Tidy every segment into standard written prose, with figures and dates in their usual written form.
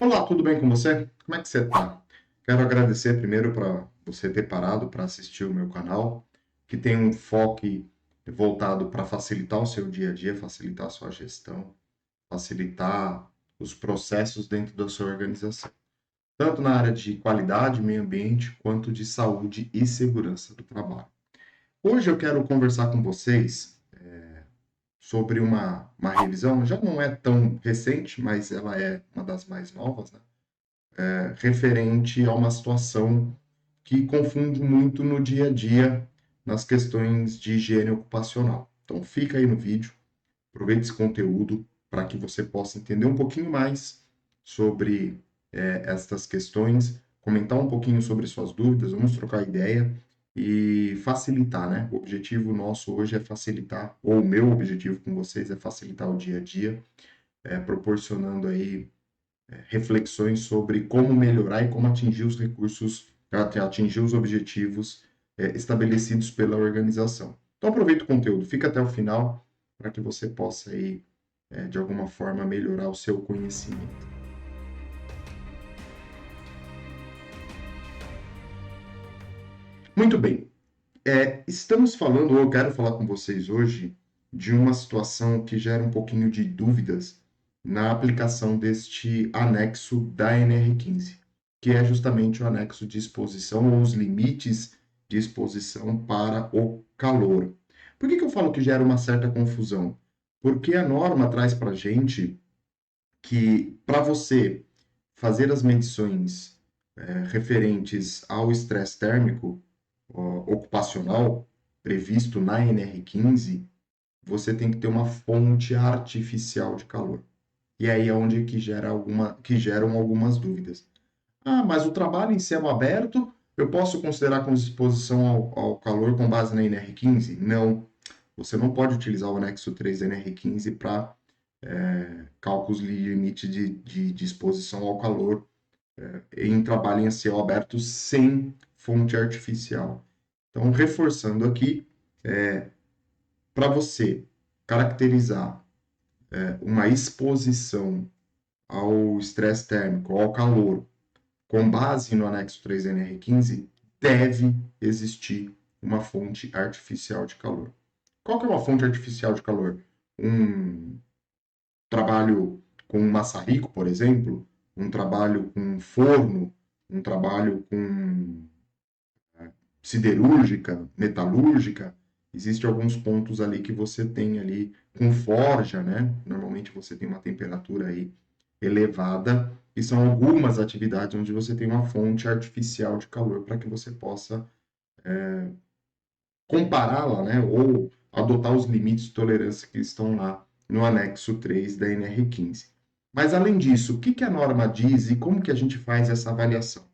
Olá, tudo bem com você? Como é que você está? Quero agradecer primeiro para você ter parado para assistir o meu canal, que tem um foco voltado para facilitar o seu dia a dia, facilitar a sua gestão, facilitar os processos dentro da sua organização, tanto na área de qualidade, meio ambiente, quanto de saúde e segurança do trabalho. Hoje eu quero conversar com vocês sobre uma revisão, já não é tão recente, mas ela é uma das mais novas, né? Referente a uma situação que confunde muito no dia a dia nas questões de higiene ocupacional. Então fica aí no vídeo, aproveite esse conteúdo para que você possa entender um pouquinho mais sobre estas questões, comentar um pouquinho sobre suas dúvidas, vamos trocar ideia e facilitar, né? O objetivo nosso hoje é facilitar, ou o meu objetivo com vocês é facilitar o dia a dia, proporcionando aí reflexões sobre como melhorar e como atingir os recursos, atingir os objetivos estabelecidos pela organização. Então aproveita o conteúdo, fica até o final para que você possa aí, de alguma forma, melhorar o seu conhecimento. Muito bem, estamos falando, ou eu quero falar com vocês hoje, de uma situação que gera um pouquinho de dúvidas na aplicação deste anexo da NR15, que é justamente o anexo de exposição ou os limites de exposição para o calor. Por que eu falo que gera uma certa confusão? Porque a norma traz para a gente que para você fazer as medições referentes ao estresse térmico ocupacional previsto na NR15, você tem que ter uma fonte artificial de calor. E aí é onde que geram algumas dúvidas. Ah, mas o trabalho em céu aberto, eu posso considerar como exposição ao calor com base na NR15? Não. Você não pode utilizar o anexo 3 da NR15 para cálculos de limite de exposição ao calor em trabalho em céu aberto sem fonte artificial. Então, reforçando aqui, para você caracterizar uma exposição ao estresse térmico, ao calor, com base no anexo 3 da NR15, deve existir uma fonte artificial de calor. Qual que é uma fonte artificial de calor? Um trabalho com um maçarico, por exemplo, um trabalho com um forno, um trabalho com siderúrgica, metalúrgica, existem alguns pontos ali que você tem ali com forja, né? Normalmente você tem uma temperatura aí elevada e são algumas atividades onde você tem uma fonte artificial de calor para que você possa compará-la, né? Ou adotar os limites de tolerância que estão lá no anexo 3 da NR15. Mas além disso, o que a norma diz e como que a gente faz essa avaliação?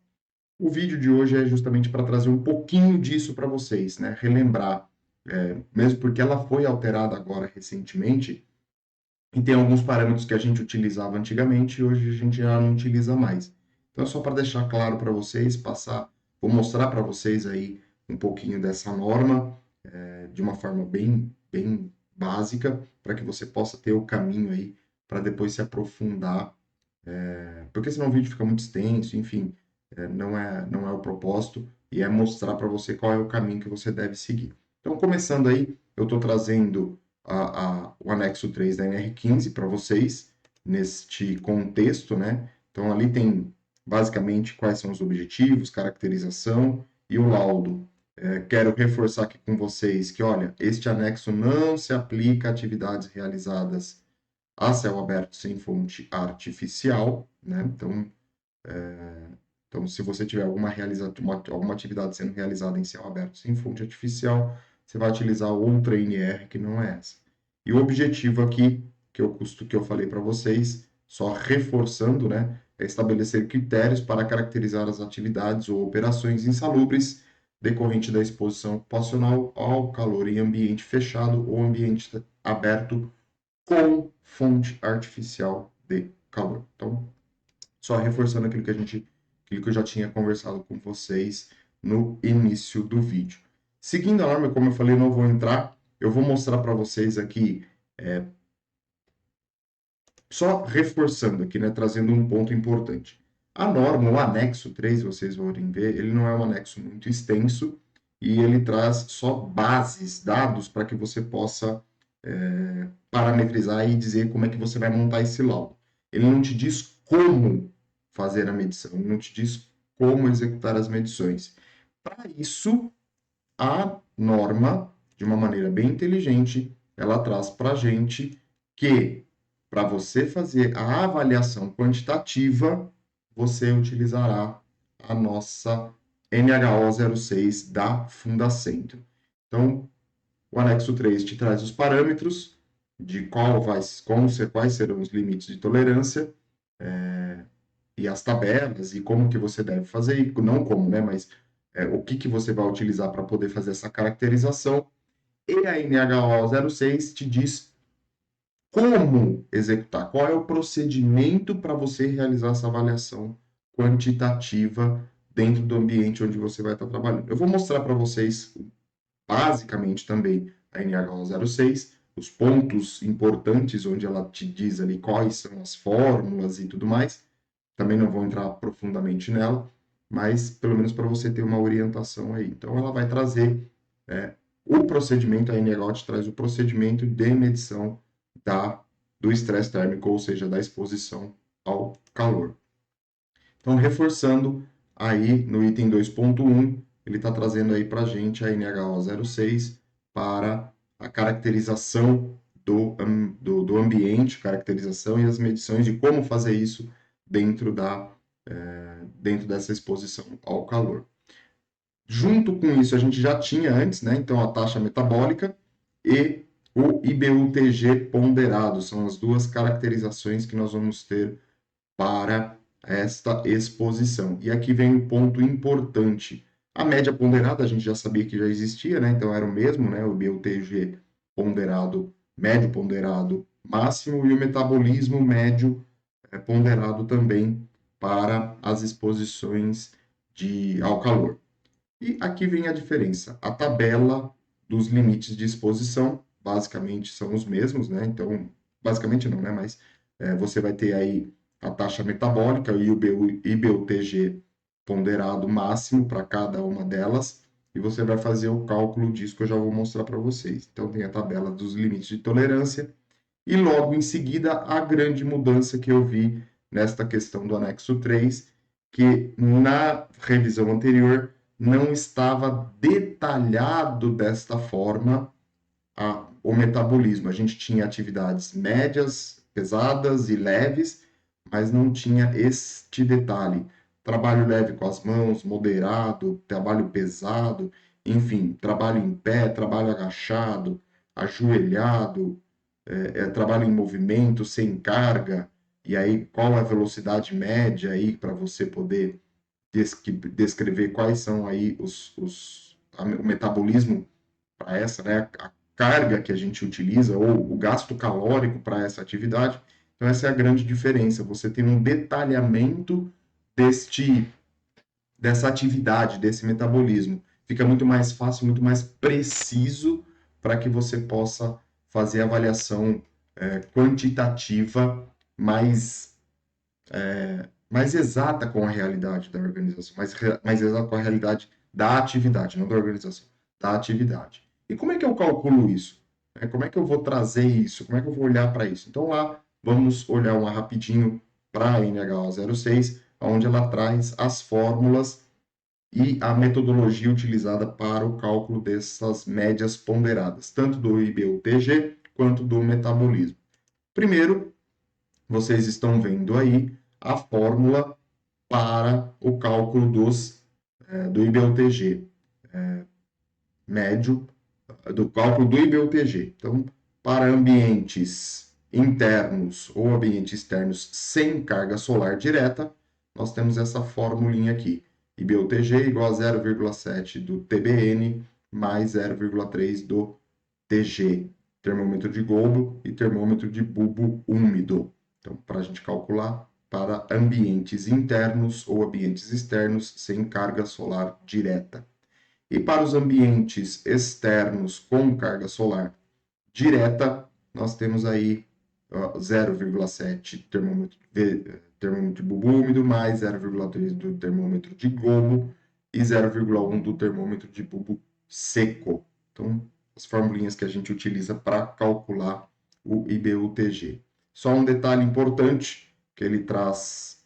O vídeo de hoje é justamente para trazer um pouquinho disso para vocês, né? Relembrar, mesmo porque ela foi alterada agora recentemente, e tem alguns parâmetros que a gente utilizava antigamente e hoje a gente já não utiliza mais. Então, só para deixar claro para vocês, vou mostrar para vocês aí um pouquinho dessa norma, de uma forma bem básica, para que você possa ter o caminho aí para depois se aprofundar, porque senão o vídeo fica muito extenso, enfim, não é o propósito, e é mostrar para você qual é o caminho que você deve seguir. Então, começando aí, eu estou trazendo o anexo 3 da NR15 para vocês, neste contexto, né? Então, ali tem basicamente quais são os objetivos, caracterização e o laudo. Quero reforçar aqui com vocês que, olha, este anexo não se aplica a atividades realizadas a céu aberto sem fonte artificial, né? Então, se você tiver alguma atividade sendo realizada em céu aberto sem fonte artificial, você vai utilizar outra NR que não é essa. E o objetivo aqui, que eu falei para vocês, só reforçando, né, é estabelecer critérios para caracterizar as atividades ou operações insalubres decorrente da exposição ocupacional ao calor em ambiente fechado ou ambiente aberto com fonte artificial de calor. Então, só reforçando aquilo que eu já tinha conversado com vocês no início do vídeo. Seguindo a norma, como eu falei, eu não vou entrar, eu vou mostrar para vocês aqui Só reforçando aqui, né, trazendo um ponto importante. A norma, o anexo 3, vocês vão ver, ele não é um anexo muito extenso e ele traz só bases, dados, para que você possa parametrizar e dizer como é que você vai montar esse laudo. Ele não te diz como fazer a medição, ele não te diz como executar as medições. Para isso, a norma, de uma maneira bem inteligente, ela traz para a gente que, para você fazer a avaliação quantitativa, você utilizará a nossa NHO 06 da Fundacentro. Então, o anexo 3 te traz os parâmetros de quais serão os limites de tolerância, e as tabelas, e como que você deve fazer, e não como, né, mas o que você vai utilizar para poder fazer essa caracterização. E a NHO 06 te diz como executar, qual é o procedimento para você realizar essa avaliação quantitativa dentro do ambiente onde você vai estar trabalhando. Eu vou mostrar para vocês, basicamente, também a NHO 06, os pontos importantes onde ela te diz ali quais são as fórmulas e tudo mais. Também não vou entrar profundamente nela, mas pelo menos para você ter uma orientação aí. Então, ela vai trazer o procedimento, a NEGOT traz o procedimento de medição do estresse térmico, ou seja, da exposição ao calor. Então, reforçando aí no item 2.1, ele está trazendo aí para a gente a NHO 06 para a caracterização do ambiente, caracterização e as medições de como fazer isso dentro dentro dessa exposição ao calor. Junto com isso, a gente já tinha antes, né? Então, a taxa metabólica e o IBU-TG ponderado. São as duas caracterizações que nós vamos ter para esta exposição. E aqui vem um ponto importante. A média ponderada, a gente já sabia que já existia, né? Então, era o mesmo, né? O IBU-TG ponderado, médio ponderado máximo, e o metabolismo médio ponderado também para as exposições ao calor. E aqui vem a diferença. A tabela dos limites de exposição, basicamente, são os mesmos, né? Então, basicamente não, né? Mas você vai ter aí a taxa metabólica e o IBU-TG ponderado máximo para cada uma delas, e você vai fazer o cálculo disso que eu já vou mostrar para vocês. Então, tem a tabela dos limites de tolerância, e logo em seguida a grande mudança que eu vi nesta questão do anexo 3, que na revisão anterior não estava detalhado desta forma o metabolismo. A gente tinha atividades médias, pesadas e leves, mas não tinha este detalhe. Trabalho leve com as mãos, moderado, trabalho pesado, enfim, trabalho em pé, trabalho agachado, ajoelhado, trabalho em movimento, sem carga, e aí qual é a velocidade média aí para você poder descrever quais são aí o metabolismo para essa, né, a carga que a gente utiliza ou o gasto calórico para essa atividade. Então essa é a grande diferença. Você tem um detalhamento dessa atividade, desse metabolismo. Fica muito mais fácil, muito mais preciso para que você possa fazer a avaliação quantitativa mais mais exata com a realidade da organização, mais exata com a realidade da atividade, não da organização, da atividade. E como é que eu calculo isso? Como é que eu vou trazer isso? Como é que eu vou olhar para isso? Então lá, vamos olhar uma rapidinho para a NHO 06, onde ela traz as fórmulas e a metodologia utilizada para o cálculo dessas médias ponderadas, tanto do IBU-TG quanto do metabolismo. Primeiro, vocês estão vendo aí a fórmula para o cálculo do IBU-TG médio, do cálculo do IBU-TG. Então, para ambientes internos ou ambientes externos sem carga solar direta, nós temos essa formulinha aqui. IBU-TG igual a 0,7 do TBN mais 0,3 do TG, termômetro de Goulb e termômetro de bulbo úmido. Então, para a gente calcular para ambientes internos ou ambientes externos sem carga solar direta. E para os ambientes externos com carga solar direta, nós temos aí 0,7 termômetro de bulbo úmido, mais 0,2 do termômetro de globo e 0,1 do termômetro de bulbo seco. Então, as formulinhas que a gente utiliza para calcular o IBUTG. Só um detalhe importante que ele traz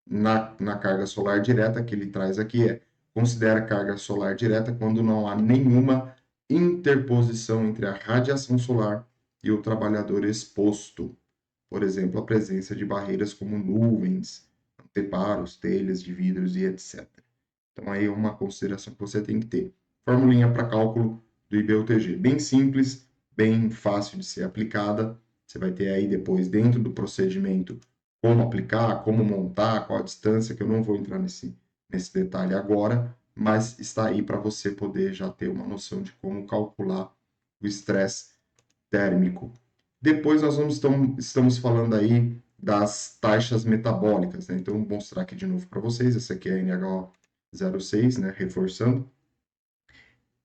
na carga solar direta, que ele traz aqui considera carga solar direta quando não há nenhuma interposição entre a radiação solar e o trabalhador exposto. Por exemplo, a presença de barreiras como nuvens, anteparos, telhas de vidros e etc. Então, aí é uma consideração que você tem que ter. Formulinha para cálculo do IBUTG. Bem simples, bem fácil de ser aplicada. Você vai ter aí depois, dentro do procedimento, como aplicar, como montar, qual a distância, que eu não vou entrar nesse detalhe agora, mas está aí para você poder já ter uma noção de como calcular o estresse térmico. Depois nós estamos falando aí das taxas metabólicas, né? Então, vou mostrar aqui de novo para vocês. Essa aqui é a NH06, né? Reforçando.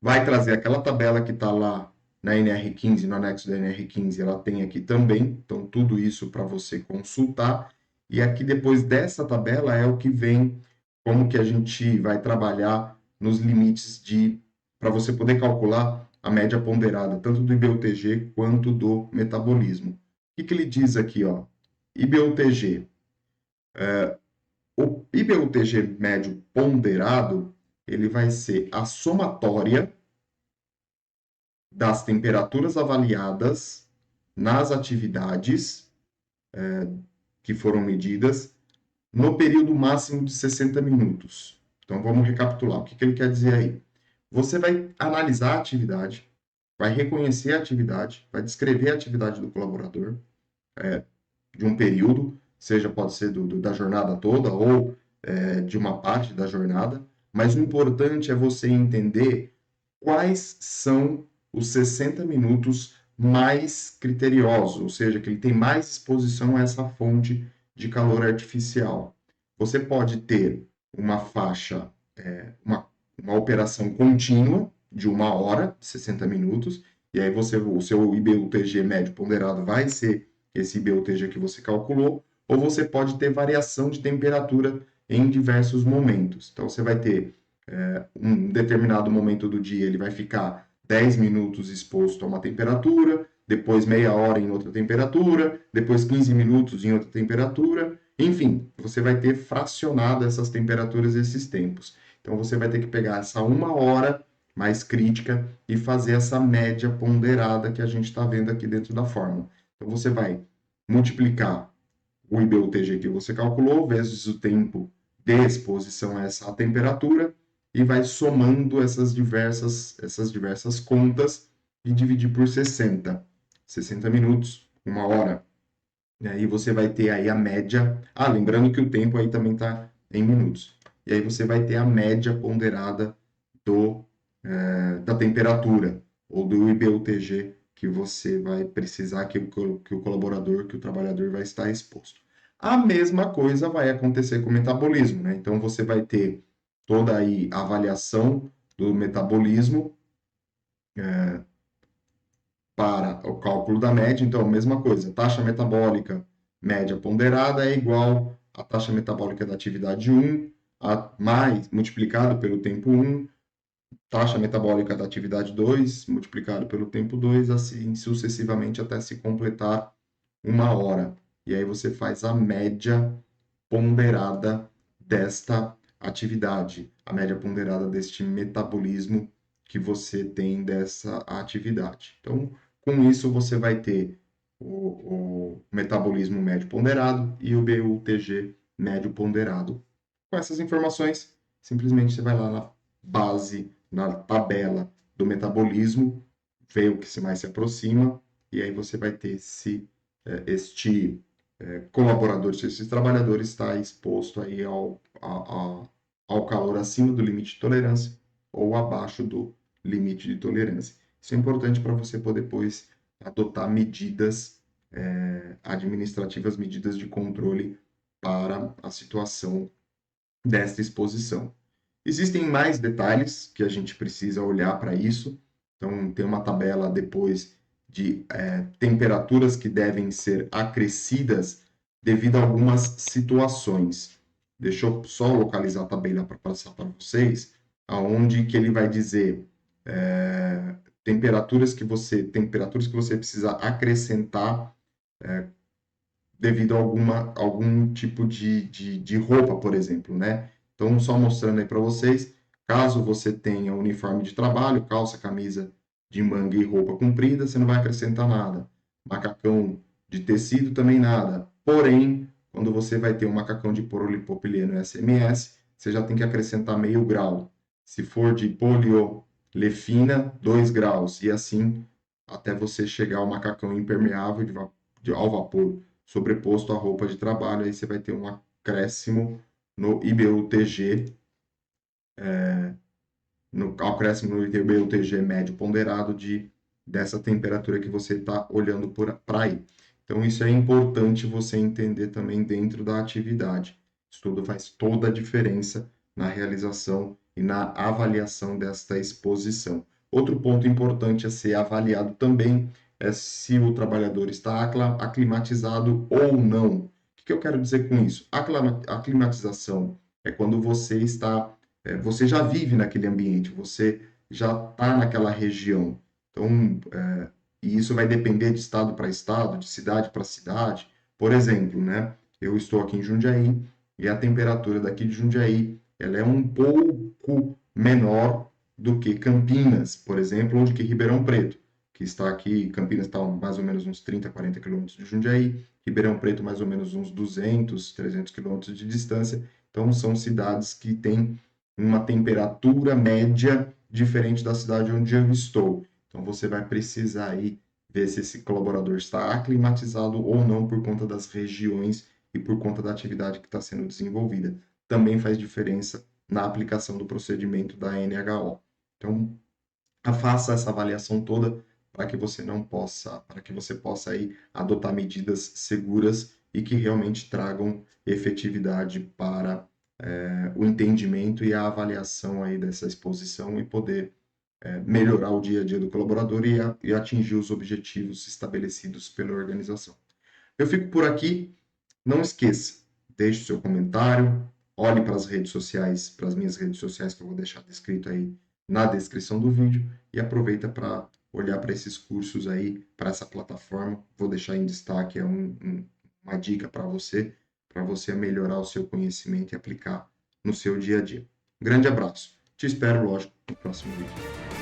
Vai trazer aquela tabela que está lá na NR15, no anexo da NR15, ela tem aqui também. Então, tudo isso para você consultar. E aqui, depois dessa tabela, é o que vem, como que a gente vai trabalhar nos limites para você poder calcular a média ponderada, tanto do IBUTG quanto do metabolismo. O que ele diz aqui, ó? IBUTG. O IBUTG médio ponderado, ele vai ser a somatória das temperaturas avaliadas nas atividades que foram medidas no período máximo de 60 minutos. Então, vamos recapitular. O que ele quer dizer aí? Você vai analisar a atividade, vai reconhecer a atividade, vai descrever a atividade do colaborador de um período, seja pode ser da jornada toda ou de uma parte da jornada, mas o importante é você entender quais são os 60 minutos mais criteriosos, ou seja, que ele tem mais exposição a essa fonte de calor artificial. Você pode ter uma faixa, uma operação contínua de 1 hora, 60 minutos, e aí o seu IBUTG médio ponderado vai ser esse IBUTG que você calculou, ou você pode ter variação de temperatura em diversos momentos. Então, você vai ter um determinado momento do dia, ele vai ficar 10 minutos exposto a uma temperatura, depois meia hora em outra temperatura, depois 15 minutos em outra temperatura, enfim, você vai ter fracionado essas temperaturas, esses tempos. Então, você vai ter que pegar essa 1 hora mais crítica e fazer essa média ponderada que a gente está vendo aqui dentro da fórmula. Então, você vai multiplicar o IBUTG que você calculou vezes o tempo de exposição a essa temperatura e vai somando essas diversas contas e dividir por 60. 60 minutos, 1 hora. E aí você vai ter aí a média. Ah, lembrando que o tempo aí também está em minutos. E aí você vai ter a média ponderada da temperatura ou do IBUTG que você vai precisar que o colaborador, que o trabalhador vai estar exposto. A mesma coisa vai acontecer com o metabolismo, né? Então você vai ter toda aí a avaliação do metabolismo para o cálculo da média. Então, a mesma coisa, taxa metabólica média ponderada é igual à taxa metabólica da atividade 1, mais multiplicado pelo tempo 1, taxa metabólica da atividade 2, multiplicado pelo tempo 2, assim sucessivamente até se completar 1 hora. E aí você faz a média ponderada desta atividade, a média ponderada deste metabolismo que você tem dessa atividade. Então, com isso, você vai ter o metabolismo médio ponderado e o BUTG médio ponderado. Com essas informações, simplesmente você vai lá na base, na tabela do metabolismo, vê o que mais se aproxima, e aí você vai ter este colaborador, se esse trabalhador está exposto aí ao calor acima do limite de tolerância ou abaixo do limite de tolerância. Isso é importante para você poder depois adotar medidas administrativas, medidas de controle para a situação desta exposição. Existem mais detalhes que a gente precisa olhar para isso. Então, tem uma tabela depois temperaturas que devem ser acrescidas devido a algumas situações. Deixa eu só localizar a tabela para passar para vocês, aonde que ele vai dizer temperaturas que você precisa acrescentar devido a algum tipo de roupa, por exemplo, né? Então, só mostrando aí para vocês, caso você tenha uniforme de trabalho, calça, camisa de manga e roupa comprida, você não vai acrescentar nada. Macacão de tecido também nada. Porém, quando você vai ter um macacão de polipropileno SMS, você já tem que acrescentar meio grau. Se for de poliolefina, 2 graus. E assim até você chegar ao macacão impermeável ao vapor sobreposto à roupa de trabalho, aí você vai ter um acréscimo no IBU-TG, no acréscimo no IBU-TG médio ponderado dessa temperatura que você está olhando para aí. Então, isso é importante você entender também dentro da atividade. Isso tudo faz toda a diferença na realização e na avaliação desta exposição. Outro ponto importante a ser avaliado também é se o trabalhador está aclimatizado ou não. O que eu quero dizer com isso? Aclimatização é quando você já vive naquele ambiente, você já está naquela região. Então, e isso vai depender de estado para estado, de cidade para cidade. Por exemplo, né? Eu estou aqui em Jundiaí e a temperatura daqui de Jundiaí ela é um pouco menor do que Campinas, por exemplo, ou de que Ribeirão Preto, que está aqui, Campinas está mais ou menos uns 30, 40 quilômetros de Jundiaí, Ribeirão Preto mais ou menos uns 200, 300 quilômetros de distância. Então, são cidades que têm uma temperatura média diferente da cidade onde eu estou. Então, você vai precisar aí ver se esse colaborador está aclimatizado ou não por conta das regiões e por conta da atividade que está sendo desenvolvida. Também faz diferença na aplicação do procedimento da NHO. Então, faça essa avaliação toda para que você possa aí adotar medidas seguras e que realmente tragam efetividade para o entendimento e a avaliação aí dessa exposição e poder melhorar o dia a dia do colaborador e atingir os objetivos estabelecidos pela organização. Eu fico por aqui. Não esqueça, deixe o seu comentário, olhe para as redes sociais, para as minhas redes sociais que eu vou deixar descrito aí na descrição do vídeo e aproveita para olhar para esses cursos aí, para essa plataforma. Vou deixar em destaque uma dica para você melhorar o seu conhecimento e aplicar no seu dia a dia. Um grande abraço. Te espero, lógico, no próximo vídeo.